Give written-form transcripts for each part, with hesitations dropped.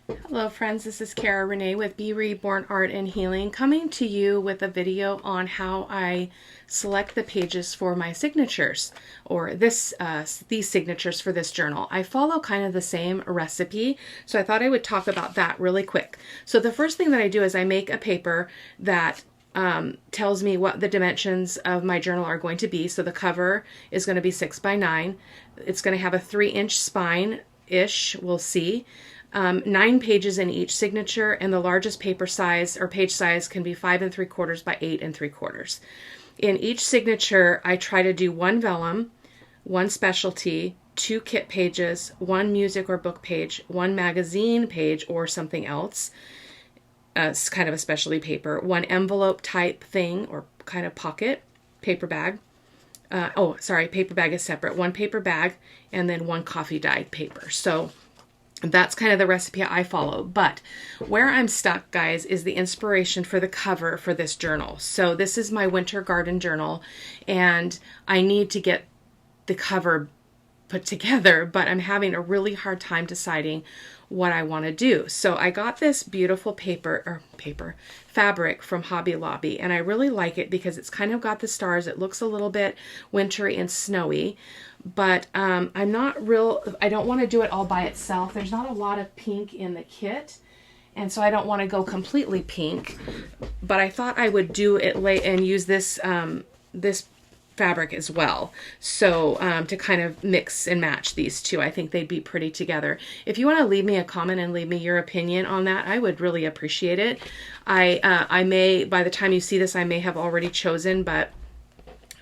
Hello friends, this is Cara-Renee with B.Reborn Art and Healing, coming to you with a video on how I select the pages for my signatures, or these signatures for this journal. I follow kind of the same recipe, so I thought I would talk about that really quick. So the first thing that I do is I make a paper that tells me what the dimensions of my journal are going to be. So the cover is going to be 6 by 9. It's going to have a 3-inch spine-ish, we'll see. 9 pages in each signature, and the largest paper size or page size can be 5 3/4 by 8 3/4. In each signature, I try to do 1 vellum, 1 specialty, 2 kit pages, 1 music or book page, 1 magazine page or something else. It's kind of a specialty paper, 1 envelope type thing or kind of pocket, paper bag. Paper bag is separate. 1 paper bag, and then 1 coffee dyed paper. So that's kind of the recipe I follow. But where I'm stuck, guys, is the inspiration for the cover for this journal. So this is my winter garden journal, and I need to get the cover put together, but I'm having a really hard time deciding what I want to do. So I got this beautiful fabric from Hobby Lobby, and I really like it because it's kind of got the stars. It looks a little bit wintry and snowy, but I don't want to do it all by itself. There's not a lot of pink in the kit, and so I don't want to go completely pink, but I thought I would do it and use this fabric as well. So to kind of mix and match these two, I think they'd be pretty together. If you want to leave me a comment and leave me your opinion on that, I would really appreciate it. I may, by the time you see this, I may have already chosen, but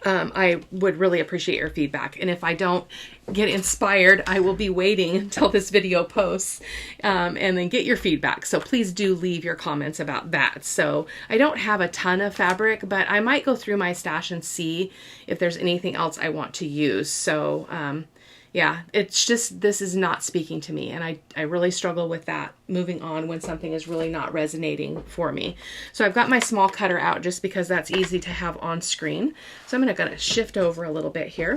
I would really appreciate your feedback. And if I don't get inspired, I will be waiting until this video posts and then get your feedback. So please do leave your comments about that. So I don't have a ton of fabric, but I might go through my stash and see if there's anything else I want to use. So yeah, it's just, this is not speaking to me, and I really struggle with that, moving on when something is really not resonating for me. So I've got my small cutter out just because that's easy to have on screen. So I'm going to shift over a little bit here.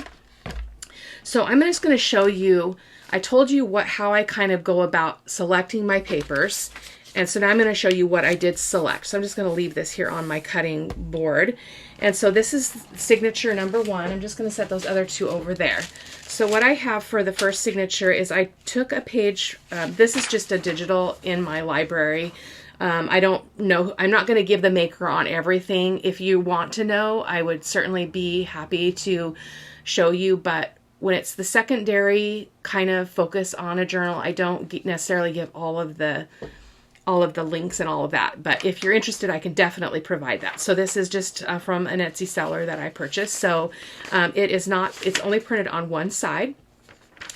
So I'm just going to show you, I told you how I kind of go about selecting my papers. And so now I'm going to show you what I did select. So I'm just going to leave this here on my cutting board. And so this is signature number 1. I'm just going to set those other 2 over there. So what I have for the first signature is I took a page, this is just a digital in my library. I don't know, I'm not going to give the maker on everything. If you want to know, I would certainly be happy to show you, but when it's the secondary kind of focus on a journal, I don't necessarily give all of the links and all of that. But if you're interested, I can definitely provide that. So this is just from an Etsy seller that I purchased. So it's only printed on one side.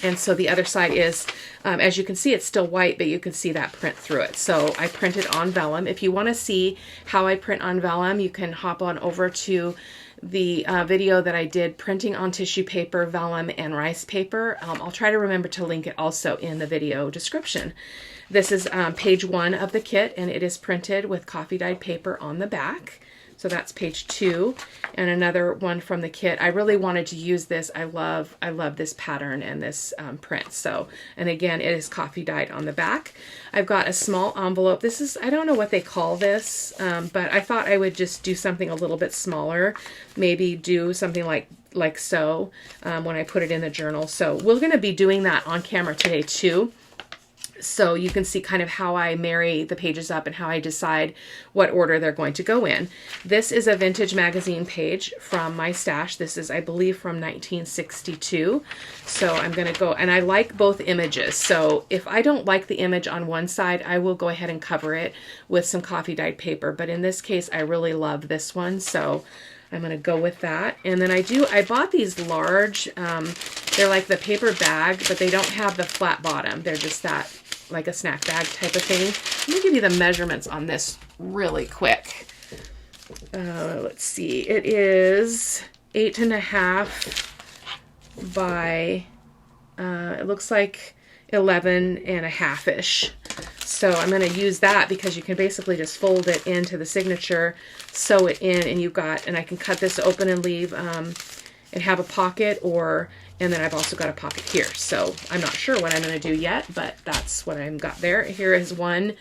And so the other side is, as you can see, it's still white, but you can see that print through it. So I printed on vellum. If you want to see how I print on vellum, you can hop on over to the video that I did printing on tissue paper, vellum, and rice paper. I'll try to remember to link it also in the video description. This is page 1 of the kit, and it is printed with coffee dyed paper on the back. So that's page 2, and another one from the kit. I really wanted to use this. I love this pattern and this print. So, and again, it is coffee dyed on the back. I've got a small envelope. This is, I don't know what they call this, but I thought I would just do something a little bit smaller. Maybe do something like so when I put it in the journal. So we're going to be doing that on camera today too. So you can see kind of how I marry the pages up and how I decide what order they're going to go in. This is a vintage magazine page from my stash. This is, I believe, from 1962. So I'm going to go, and I like both images. So if I don't like the image on one side, I will go ahead and cover it with some coffee dyed paper. But in this case, I really love this one. So I'm going to go with that. And then I bought these large, they're like the paper bag, but they don't have the flat bottom. They're just that, like a snack bag type of thing. Let me give you the measurements on this really quick. Let's see. It is 8.5 by, it looks like 11.5-ish. So I'm going to use that because you can basically just fold it into the signature, sew it in, and and I can cut this open and leave and have a pocket, and then I've also got a pocket here. So I'm not sure what I'm going to do yet, but that's what I've got there. Here is one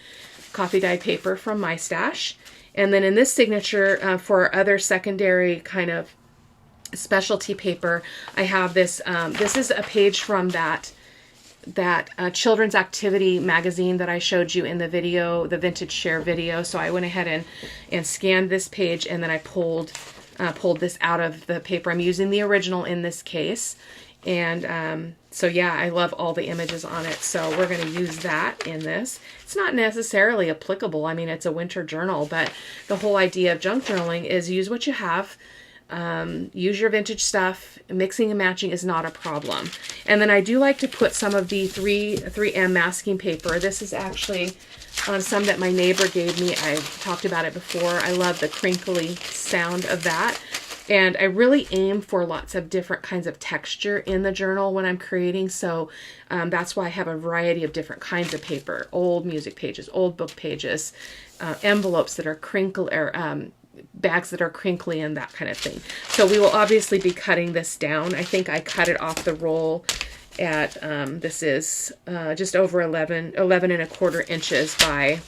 coffee dye paper from my stash. And then in this signature, for other secondary kind of specialty paper, I have this. This is a page from that children's activity magazine that I showed you in the video, the vintage share video. So I went ahead and scanned this page, and then I pulled this out of the paper. I'm using the original in this case. And so yeah, I love all the images on it. So we're going to use that in this. It's not necessarily applicable. I mean, it's a winter journal, but the whole idea of junk journaling is use what you have. Use your vintage stuff. Mixing and matching is not a problem. And then I do like to put some of the 3M masking paper. This is actually on some that my neighbor gave me. I've talked about it before. I love the crinkly sound of that. And I really aim for lots of different kinds of texture in the journal when I'm creating. So that's why I have a variety of different kinds of paper. Old music pages, old book pages, envelopes that are crinkly, or bags that are crinkly and that kind of thing. So we will obviously be cutting this down. I think I cut it off the roll at, this is just over 11 1/4 inches by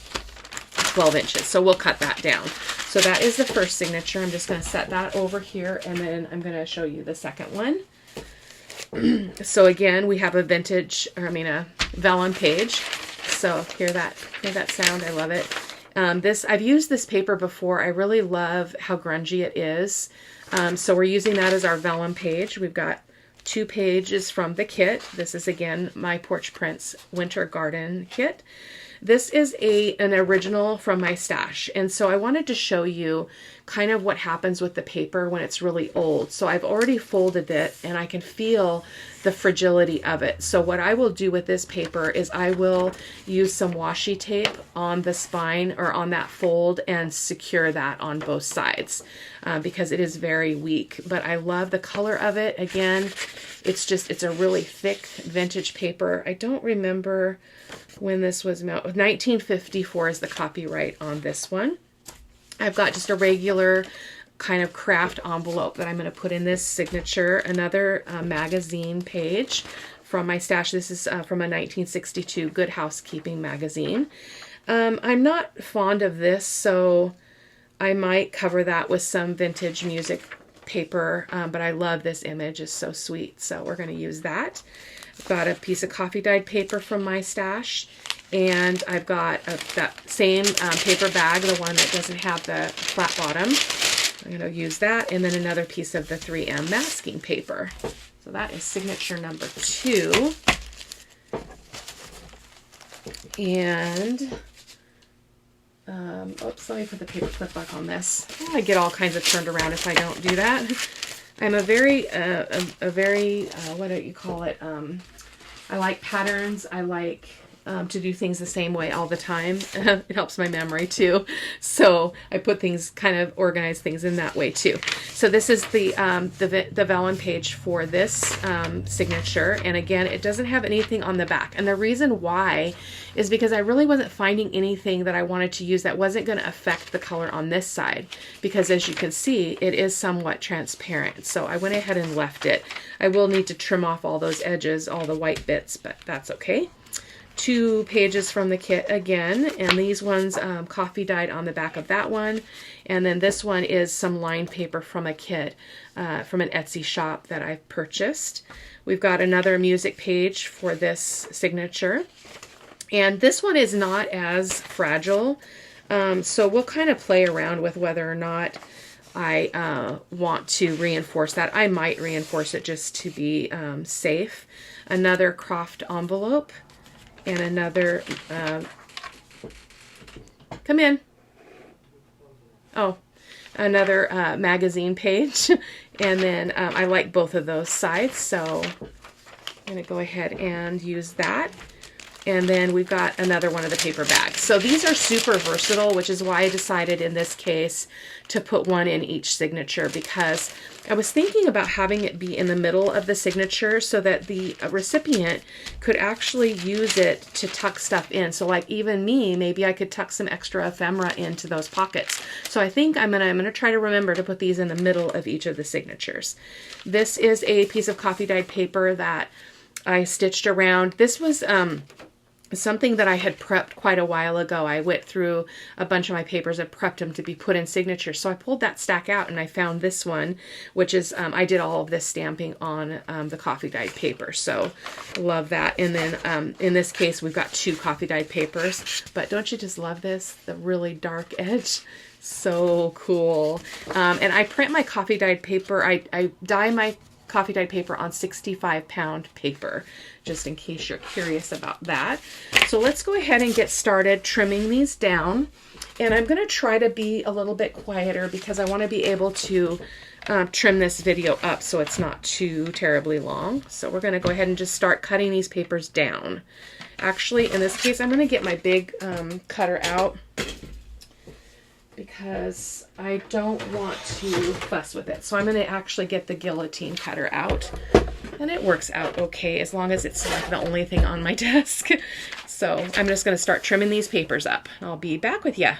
12 inches. So we'll cut that down. So that is the first signature. I'm just going to set that over here, and then I'm going to show you the second one. So again, we have a a vellum page. So hear that sound. I love it. I've used this paper before. I really love how grungy it is. So we're using that as our vellum page. We've got 2 pages from the kit. This is again my Porch Prints Winter Garden kit. This is an original from my stash, and so I wanted to show you kind of what happens with the paper when it's really old. So I've already folded it, and I can feel the fragility of it. So what I will do with this paper is I will use some washi tape on the spine or on that fold and secure that on both sides because it is very weak. But I love the color of it. Again, it's a really thick vintage paper. I don't remember when this was made. 1954 is the copyright on this one. I've got just a regular kind of craft envelope that I'm going to put in this signature. Another magazine page from my stash. This is from a 1962 Good Housekeeping magazine. I'm not fond of this, so I might cover that with some vintage music paper, but I love this image. It's so sweet, so we're going to use that. I've got a piece of coffee dyed paper from my stash, and I've got that same paper bag, the one that doesn't have the flat bottom. I'm going to use that, and then another piece of the 3M masking paper. So that is signature number 2. And oops, let me put the paper clip back on this. I get all kinds of turned around if I don't do that. I'm a very what do you call it? I like patterns. I like to do things the same way all the time. It helps my memory too. So I put things, kind of organize things in that way too. So this is the vellum page for this signature. And again, it doesn't have anything on the back. And the reason why is because I really wasn't finding anything that I wanted to use that wasn't going to affect the color on this side. Because as you can see, it is somewhat transparent. So I went ahead and left it. I will need to trim off all those edges, all the white bits, but that's okay. 2 pages from the kit again, and these ones coffee dyed on the back of that one, and then this one is some lined paper from a kit from an Etsy shop that I've purchased. We've got another music page for this signature, and this one is not as fragile, so we'll kind of play around with whether or not I want to reinforce that. I might reinforce it just to be safe. Another Croft envelope, and another, come in. Oh, another magazine page. And then I like both of those sides, so I'm going to go ahead and use that. And then we've got another one of the paper bags. So these are super versatile, which is why I decided in this case to put one in each signature, because I was thinking about having it be in the middle of the signature so that the recipient could actually use it to tuck stuff in. So like even me, maybe I could tuck some extra ephemera into those pockets. So I think I'm gonna try to remember to put these in the middle of each of the signatures. This is a piece of coffee dyed paper that I stitched around. This was something that I had prepped quite a while ago. I went through a bunch of my papers and prepped them to be put in signatures. So I pulled that stack out and I found this one, which is, I did all of this stamping on the coffee dyed paper. So love that. And then in this case, we've got 2 coffee dyed papers, but don't you just love this? The really dark edge. So cool. And I print my coffee dyed paper. I dye my coffee dyed paper on 65-pound paper, just in case you're curious about that. So let's go ahead and get started trimming these down. And I'm going to try to be a little bit quieter because I want to be able to trim this video up so it's not too terribly long. So we're going to go ahead and just start cutting these papers down. Actually, in this case, I'm going to get my big cutter out because I don't want to fuss with it. So I'm going to actually get the guillotine cutter out. And it works out okay as long as it's like the only thing on my desk. So I'm just going to start trimming these papers up. I'll be back with you.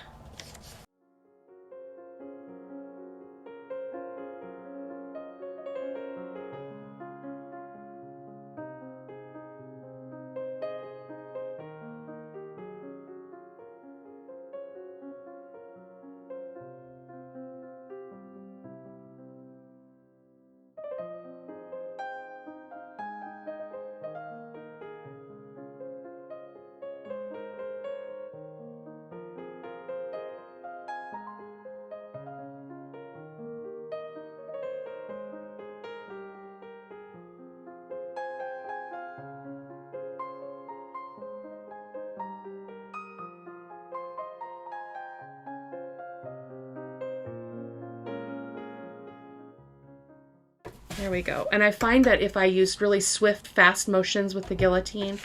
There we go. And I find that if I use really swift, fast motions with the guillotine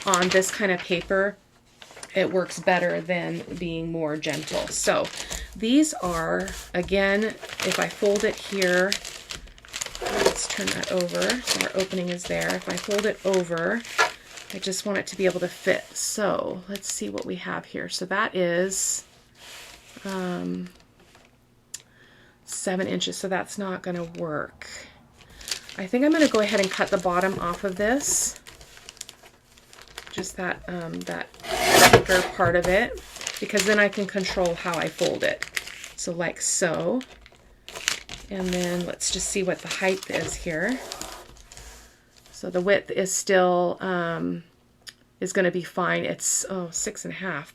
on this kind of paper, it works better than being more gentle. So these are, again, if I fold it here, let's turn that over. So our opening is there. If I fold it over, I just want it to be able to fit. So let's see what we have here. So that is 7 inches. So that's not going to work. I think I'm going to go ahead and cut the bottom off of this, just that thicker part of it, because then I can control how I fold it. So like so, and then let's just see what the height is here. So the width is still is going to be fine. It's 6.5.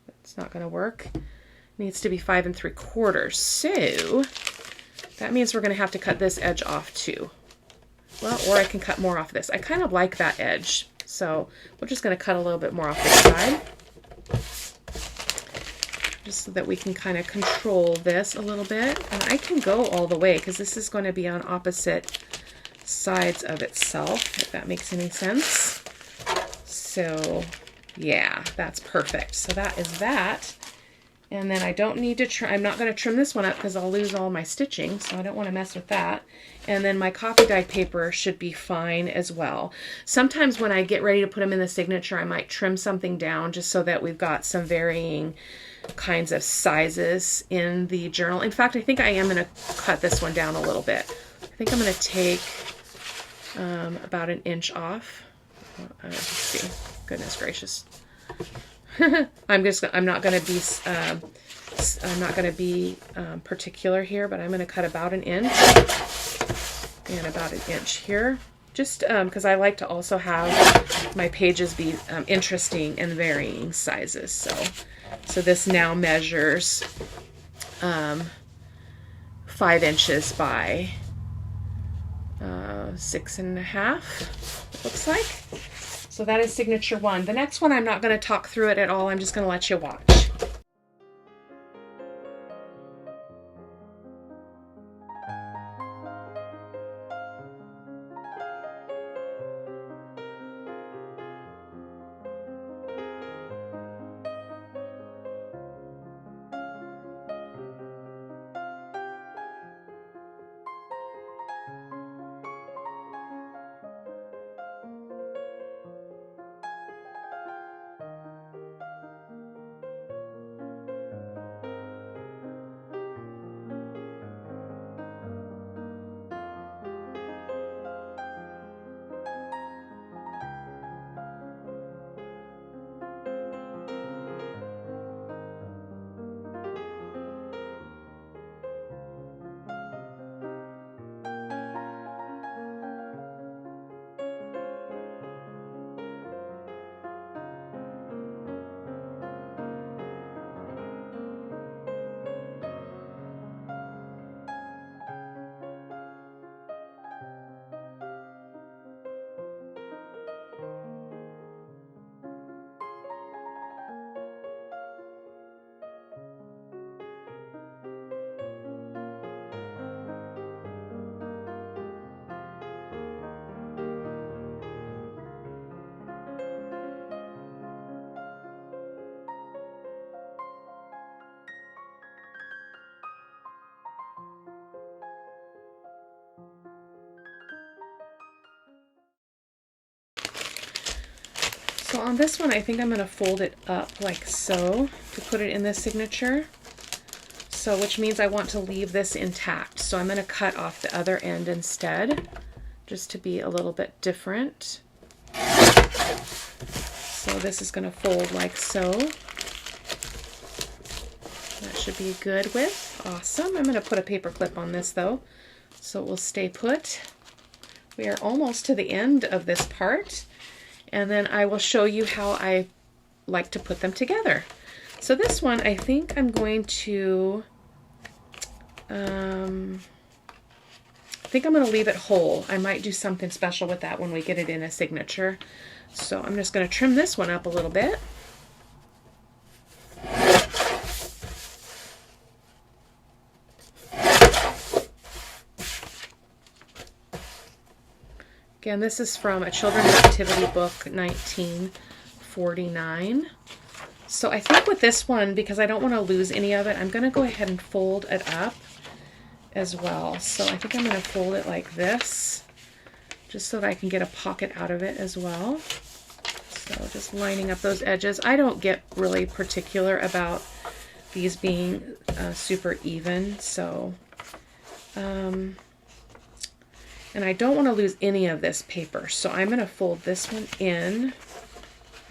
It's not going to work. It needs to be 5 3/4. So that means we're going to have to cut this edge off too. Well, or I can cut more off this. I kind of like that edge, so we're just going to cut a little bit more off this side, just so that we can kind of control this a little bit. And I can go all the way because this is going to be on opposite sides of itself, if that makes any sense. So yeah, that's perfect. So that is that. And then I don't need to trim, I'm not going to trim this one up because I'll lose all my stitching, so I don't want to mess with that. And then my coffee dyed paper should be fine as well. Sometimes when I get ready to put them in the signature, I might trim something down just so that we've got some varying kinds of sizes in the journal. In fact, I think I am going to cut this one down a little bit. I think I'm going to take about 1 inch off. Let's see. Goodness gracious. I'm not going to be particular here, but I'm going to cut about 1 inch and about 1 inch here, just because I like to also have my pages be interesting and varying sizes. So this now measures 5 inches by 6.5. It looks like. So that is signature 1. The next one, I'm not going to talk through it at all. I'm just going to let you watch. So on this one, I think I'm going to fold it up like so to put it in the signature. So, which means I want to leave this intact. So I'm going to cut off the other end instead, just to be a little bit different. So this is going to fold like so. That should be a good width. Awesome. I'm going to put a paper clip on this though, so it will stay put. We are almost to the end of this part, and then I will show you how I like to put them together. So this one, I think I'm going to, leave it whole. I might do something special with that when we get it in a signature. So I'm just going to trim this one up a little bit. Again, this is from a children's activity book, 1949. So I think with this one, because I don't want to lose any of it, I'm going to go ahead and fold it up as well. So I think I'm going to fold it like this, just so that I can get a pocket out of it as well. So just lining up those edges. I don't get really particular about these being super even, so and I don't want to lose any of this paper, so I'm going to fold this one in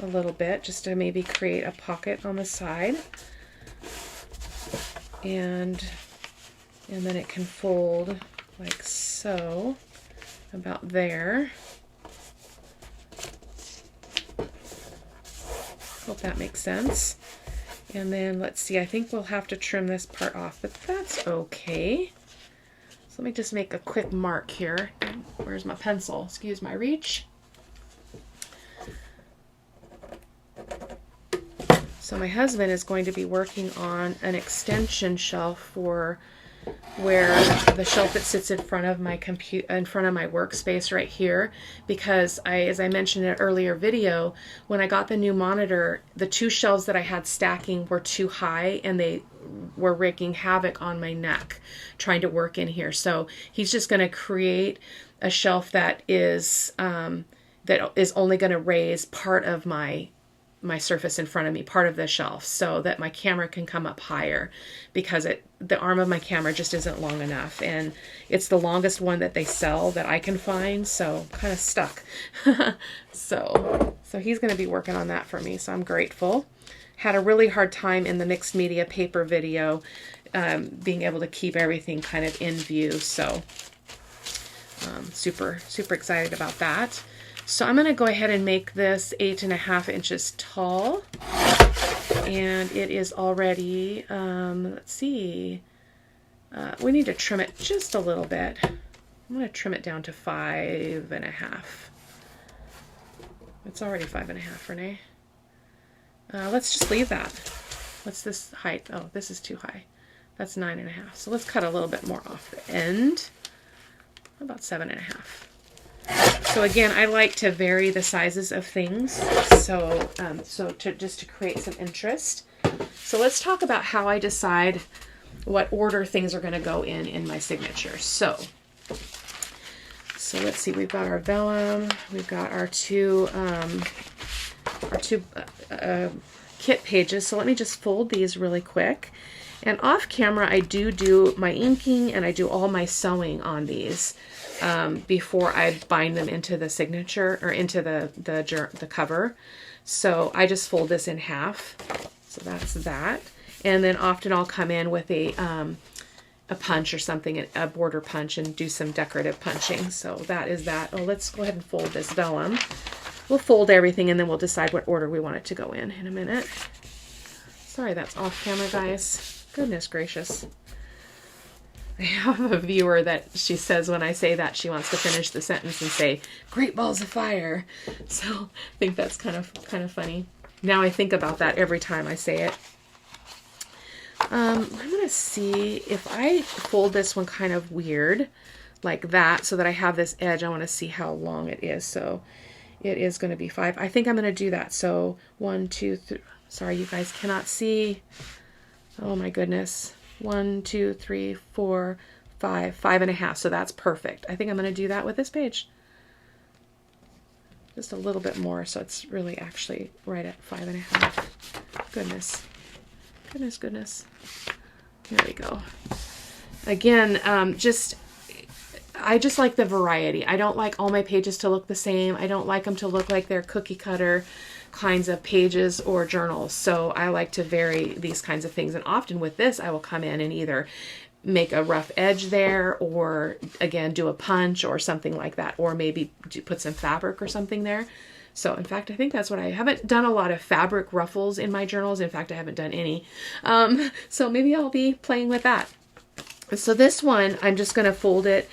a little bit just to maybe create a pocket on the side, and then it can fold like so, about there. Hope that makes sense. And then let's see, I think we'll have to trim this part off, but that's okay. Let me just make a quick mark here. Where's my pencil? Excuse my reach. So my husband is going to be working on an extension shelf for where the shelf that sits in front of my in front of my workspace right here, because as I mentioned in an earlier video, when I got the new monitor, the two shelves that I had stacking were too high and they were wreaking havoc on my neck trying to work in here. So he's just going to create a shelf that is only going to raise part of my surface in front of me, part of the shelf, so that my camera can come up higher, because the arm of my camera just isn't long enough, and it's the longest one that they sell that I can find, so I'm kind of stuck. so he's going to be working on that for me, so I'm grateful. Had a really hard time in the mixed media paper video being able to keep everything kind of in view, so super excited about that. So I'm going to go ahead and make this 8.5 inches tall, and it is already, let's see, we need to trim it just a little bit. I'm going to trim it down to 5.5. It's already 5.5, Renee. Let's just leave that. What's this height? Oh, this is too high. That's 9.5. So let's cut a little bit more off the end. About 7.5. So again, I like to vary the sizes of things, so just to create some interest. So let's talk about how I decide what order things are going to go in my signature. So let's see. We've got our vellum. We've got our two kit pages. So let me just fold these really quick. And off camera, I do my inking and I do all my sewing on these before I bind them into the signature or into the cover. So I just fold this in half. So that's that. And then often I'll come in with a punch or something, a border punch, and do some decorative punching. So that is that. Oh, let's go ahead and fold this vellum. We'll fold everything and then we'll decide what order we want it to go in a minute. Sorry, that's off camera, guys. Goodness gracious. I have a viewer that she says when I say that she wants to finish the sentence and say, "Great balls of fire." So I think that's kind of funny. Now I think about that every time I say it. I'm going to see if I fold this one kind of weird like that so that I have this edge. I want to see how long it is. So it is going to be 5. I think I'm going to do that. So 1, 2, 3. Sorry, you guys cannot see. Oh my goodness. 1, 2, 3, 4, 5. 5.5. So that's perfect. I think I'm going to do that with this page. just a little bit more, so it's really actually right at 5.5. Goodness. Goodness, goodness. There we go. Again, I just like the variety. I don't like all my pages to look the same. I don't like them to look like they're cookie cutter kinds of pages or journals. So I like to vary these kinds of things. And often with this, I will come in and either make a rough edge there, or again, do a punch or something like that, or maybe put some fabric or something there. So in fact, I think that's what I haven't done a lot of fabric ruffles in my journals. In fact, I haven't done any. So maybe I'll be playing with that. So this one, I'm just going to fold it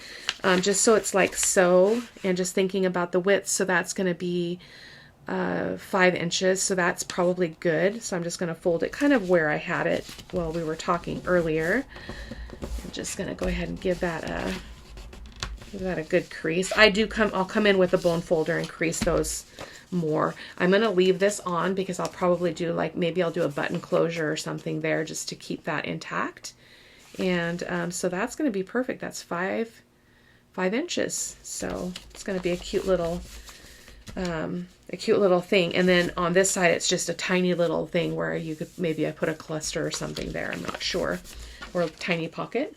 just so it's like so, and just thinking about the width. So that's going to be 5 inches. So that's probably good. So I'm just going to fold it kind of where I had it while we were talking earlier. I'm just going to go ahead and give that a good crease. I'll come in with a bone folder and crease those more. I'm going to leave this on because I'll probably do maybe I'll do a button closure or something there just to keep that intact. And so that's going to be perfect. That's 5 inches. So it's going to be a cute little thing. And then on this side, it's just a tiny little thing where you could, maybe I put a cluster or something there. I'm not sure. Or a tiny pocket.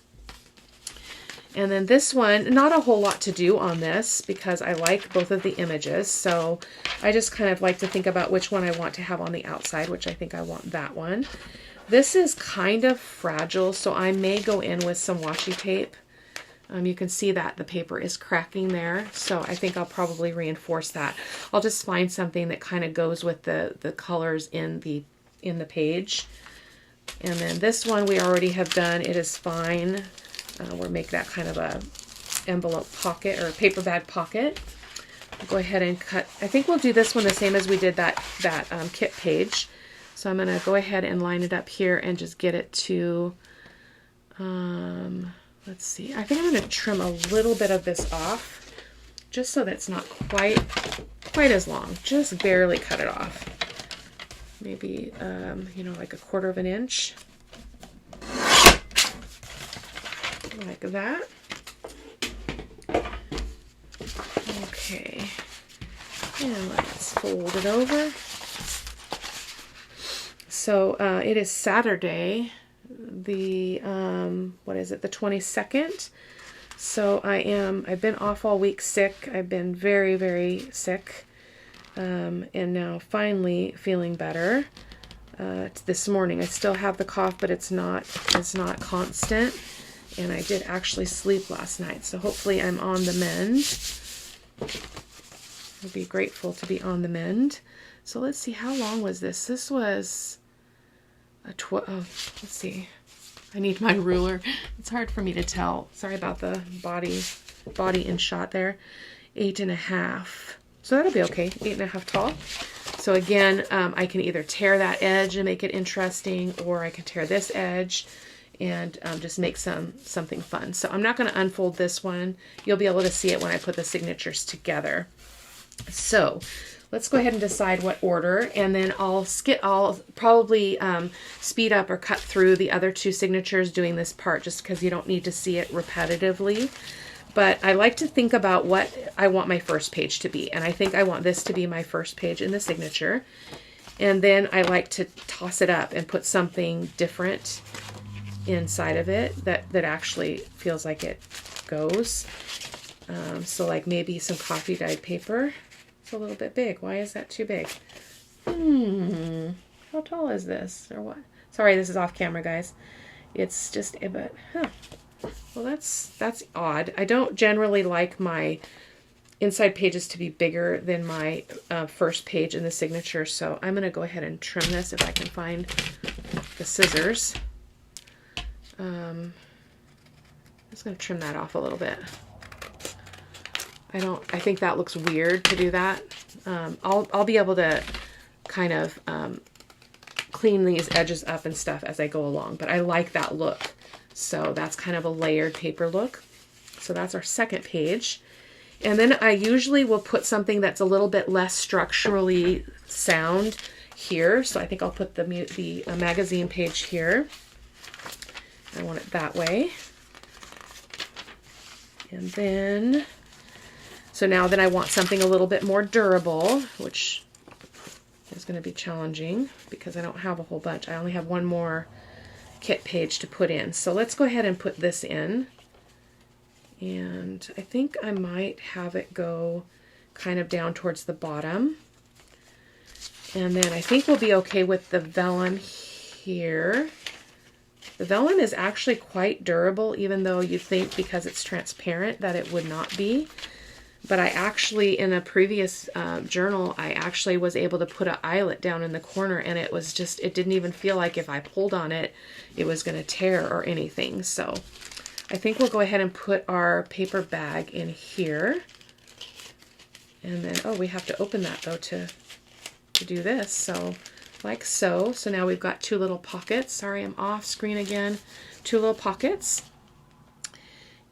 And then this one, not a whole lot to do on this because I like both of the images. So I just kind of like to think about which one I want to have on the outside, which I think I want that one. This is kind of fragile, so I may go in with some washi tape. You can see that the paper is cracking there, so I think I'll probably reinforce that. I'll just find something that kind of goes with the colors in the page. And then this one we already have done. It is fine. We'll make that kind of a envelope pocket or a paper bag pocket. I'll go ahead and cut. I think we'll do this one the same as we did that kit page. So I'm going to go ahead and line it up here and just get it to, let's see. I think I'm going to trim a little bit of this off just so that it's not quite as long. Just barely cut it off. Maybe, like 1/4 of an inch. Like that. Okay. And let's fold it over. So it is Saturday, the 22nd. So I've been off all week sick. I've been very, very sick. And now finally feeling better. This morning I still have the cough, but it's not constant. And I did actually sleep last night. So hopefully I'm on the mend. I'll be grateful to be on the mend. So let's see, how long was this? This was let's see. I need my ruler. It's hard for me to tell. Sorry about the body in shot there. 8.5. So that'll be okay. 8.5 tall. So again, I can either tear that edge and make it interesting, or I can tear this edge and just make something fun. So I'm not going to unfold this one. You'll be able to see it when I put the signatures together. So let's go ahead and decide what order, and then I'll probably speed up or cut through the other 2 signatures doing this part just because you don't need to see it repetitively. But I like to think about what I want my first page to be, and I think I want this to be my first page in the signature. And then I like to toss it up and put something different inside of it that actually feels like it goes. So like maybe some coffee dyed paper. It's a little bit big. Why is that too big? How tall is this or what? Sorry, this is off camera, guys. It's just a bit, well, that's odd. I don't generally like my inside pages to be bigger than my first page in the signature, so I'm going to go ahead and trim this if I can find the scissors. I'm just going to trim that off a little bit. I think that looks weird to do that. I'll be able to kind of clean these edges up and stuff as I go along, but I like that look. So that's kind of a layered paper look. So that's our second page. And then I usually will put something that's a little bit less structurally sound here. So I think I'll put the magazine page here. I want it that way. And then, So now that I want something a little bit more durable, which is going to be challenging because I don't have a whole bunch. I only have one more kit page to put in. So let's go ahead and put this in. And I think I might have it go kind of down towards the bottom. And then I think we'll be okay with the vellum here. The vellum is actually quite durable, even though you think because it's transparent that it would not be. But I actually, in a previous journal, I actually was able to put an eyelet down in the corner, and it was just, it didn't even feel like if I pulled on it, it was going to tear or anything. So I think we'll go ahead and put our paper bag in here. And then, oh, we have to open that though to do this. So like so. So now we've got two little pockets. Sorry, I'm off screen again. Two little pockets.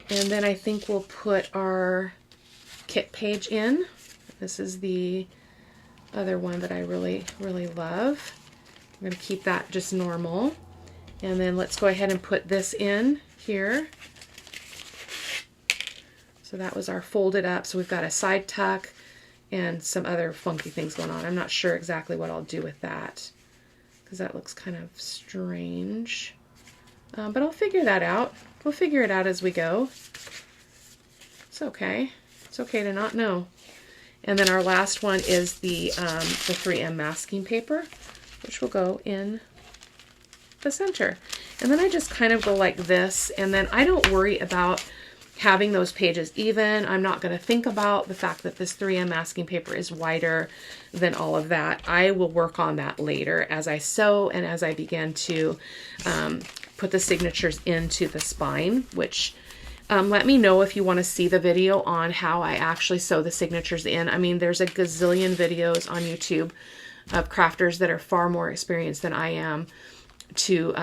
And then I think we'll put our kit page in. This is the other one that I really, really love. I'm going to keep that just normal. And then let's go ahead and put this in here. So that was our folded up. So we've got a side tuck and some other funky things going on. I'm not sure exactly what I'll do with that because that looks kind of strange. But I'll figure that out. We'll figure it out as we go. It's okay. It's okay to not know. And then our last one is the 3M masking paper, which will go in the center. And then I just kind of go like this, and then I don't worry about having those pages even. I'm not going to think about the fact that this 3M masking paper is wider than all of that. I will work on that later as I sew and as I begin to put the signatures into the spine, which let me know if you want to see the video on how I actually sew the signatures in. I mean, there's a gazillion videos on YouTube of crafters that are far more experienced than I am to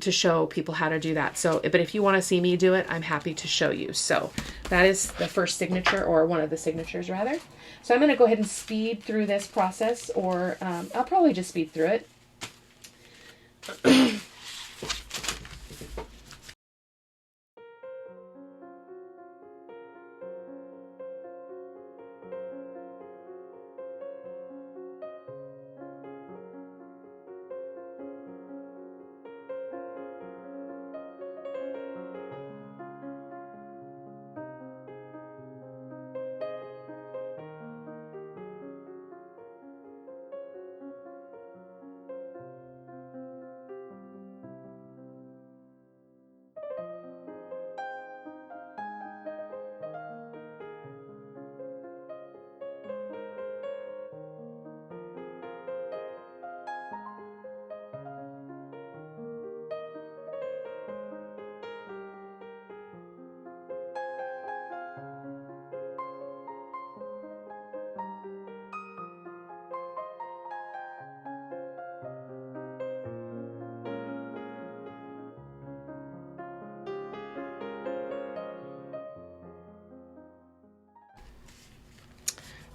show people how to do that. So, but if you want to see me do it, I'm happy to show you. So that is the first signature, or one of the signatures rather. So I'm going to go ahead and speed through this process, or I'll probably just speed through it.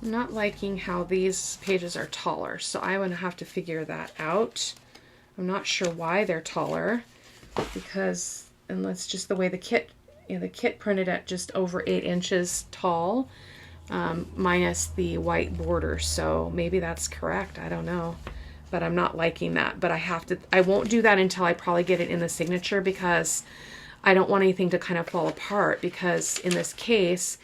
I'm not liking how these pages are taller, so I'm going to have to figure that out. I'm not sure why they're taller, because, and that's just the way the kit, the kit printed at just over 8 inches tall, minus the white border, so maybe that's correct, I don't know. But I'm not liking that, but I won't do that until I probably get it in the signature, because I don't want anything to kind of fall apart, because in this case,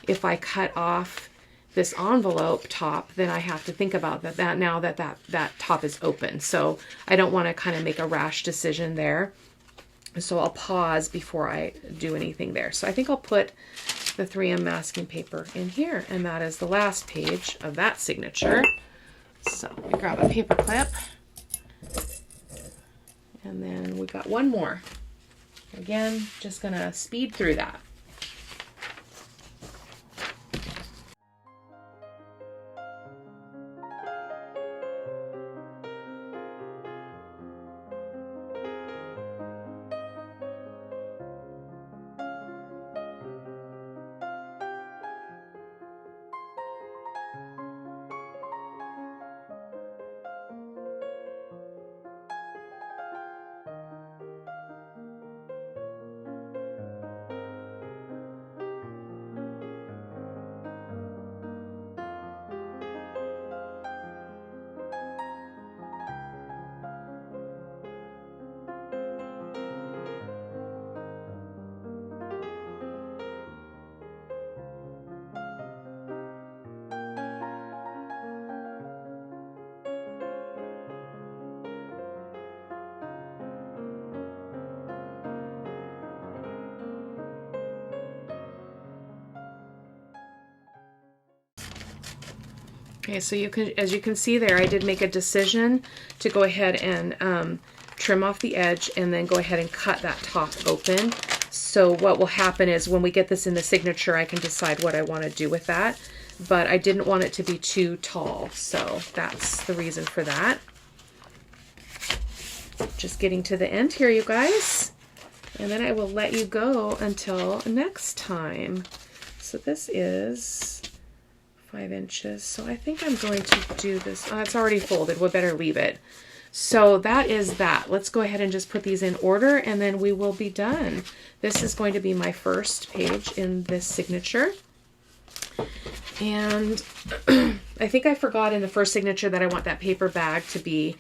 if I cut off this envelope top, then I have to think about that now that top is open. So I don't want to kind of make a rash decision there. So I'll pause before I do anything there. So I think I'll put the 3M masking paper in here, and that is the last page of that signature. So let me grab a paper clip, and then we got one more. Again, just gonna speed through that. Okay, so as you can see there, I did make a decision to go ahead and trim off the edge and then go ahead and cut that top open. So what will happen is when we get this in the signature, I can decide what I want to do with that. But I didn't want it to be too tall, so that's the reason for that. Just getting to the end here, you guys. And then I will let you go until next time. So this is 5 inches. So I think I'm going to do this. Oh, it's already folded. We better leave it. So that is that. Let's go ahead and just put these in order and then we will be done. This is going to be my first page in this signature. And I think I forgot in the first signature that I want that paper bag to be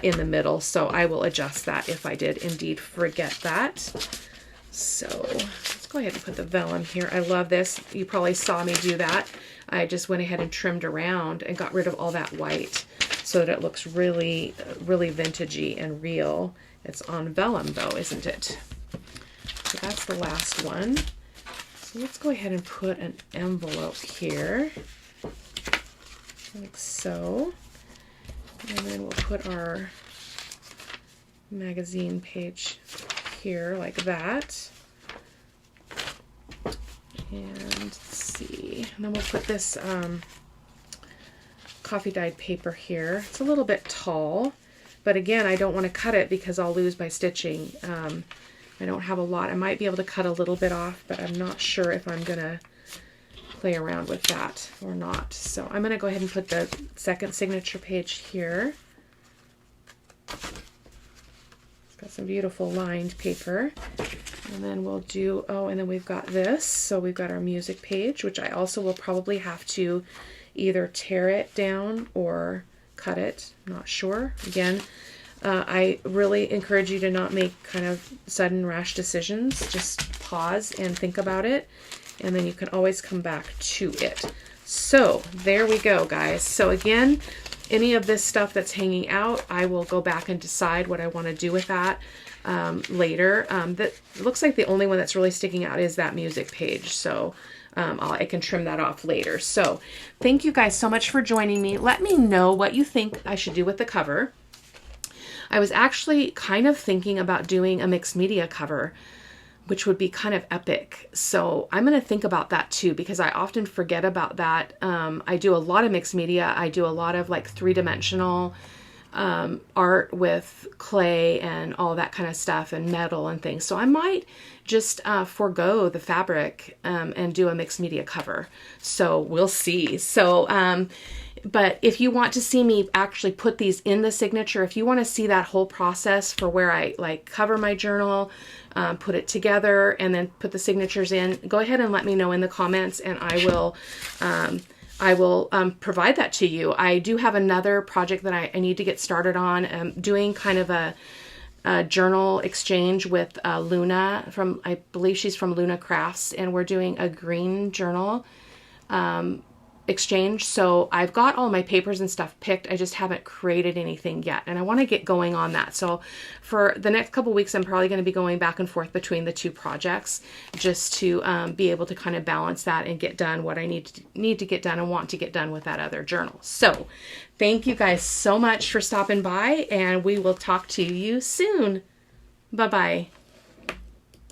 in the middle. So I will adjust that if I did indeed forget that. So let's go ahead and put the vellum here. I love this. You probably saw me do that. I just went ahead and trimmed around and got rid of all that white so that it looks really, really vintagey and real. It's on vellum though, isn't it? So that's the last one. So let's go ahead and put an envelope here, like so. And then we'll put our magazine page here like that. And let's see, and then we'll put this coffee dyed paper here. It's a little bit tall, but again, I don't want to cut it because I'll lose my stitching. I don't have a lot. I might be able to cut a little bit off, but I'm not sure if I'm gonna play around with that or not. So I'm gonna go ahead and put the second signature page here. It's got some beautiful lined paper. And then we'll do, oh, and then we've got this. So we've got our music page, which I also will probably have to either tear it down or cut it. I'm not sure. Again, I really encourage you to not make kind of sudden rash decisions. Just pause and think about it, and then you can always come back to it. So there we go, guys. So again, any of this stuff that's hanging out, I will go back and decide what I want to do with that later. That looks like the only one that's really sticking out is that music page. So I can trim that off later. So thank you guys so much for joining me. Let me know what you think I should do with the cover. I was actually kind of thinking about doing a mixed media cover, which would be kind of epic. So I'm going to think about that too, because I often forget about that. I do a lot of mixed media. I do a lot of like 3-dimensional art with clay and all that kind of stuff and metal and things. So I might just forego the fabric and do a mixed media cover. So we'll see. So, but if you want to see me actually put these in the signature, if you want to see that whole process for where I like cover my journal, put it together and then put the signatures in, go ahead and let me know in the comments and I will provide that to you. I do have another project that I need to get started on, doing kind of a journal exchange with Luna from, I believe she's from Luna Crafts, and we're doing a green journal exchange. So I've got all my papers and stuff picked. I just haven't created anything yet, and I want to get going on that. So for the next couple weeks, I'm probably going to be going back and forth between the two projects just to be able to kind of balance that and get done what I need to get done and want to get done with that other journal. So thank you guys so much for stopping by, and we will talk to you soon. Bye-bye.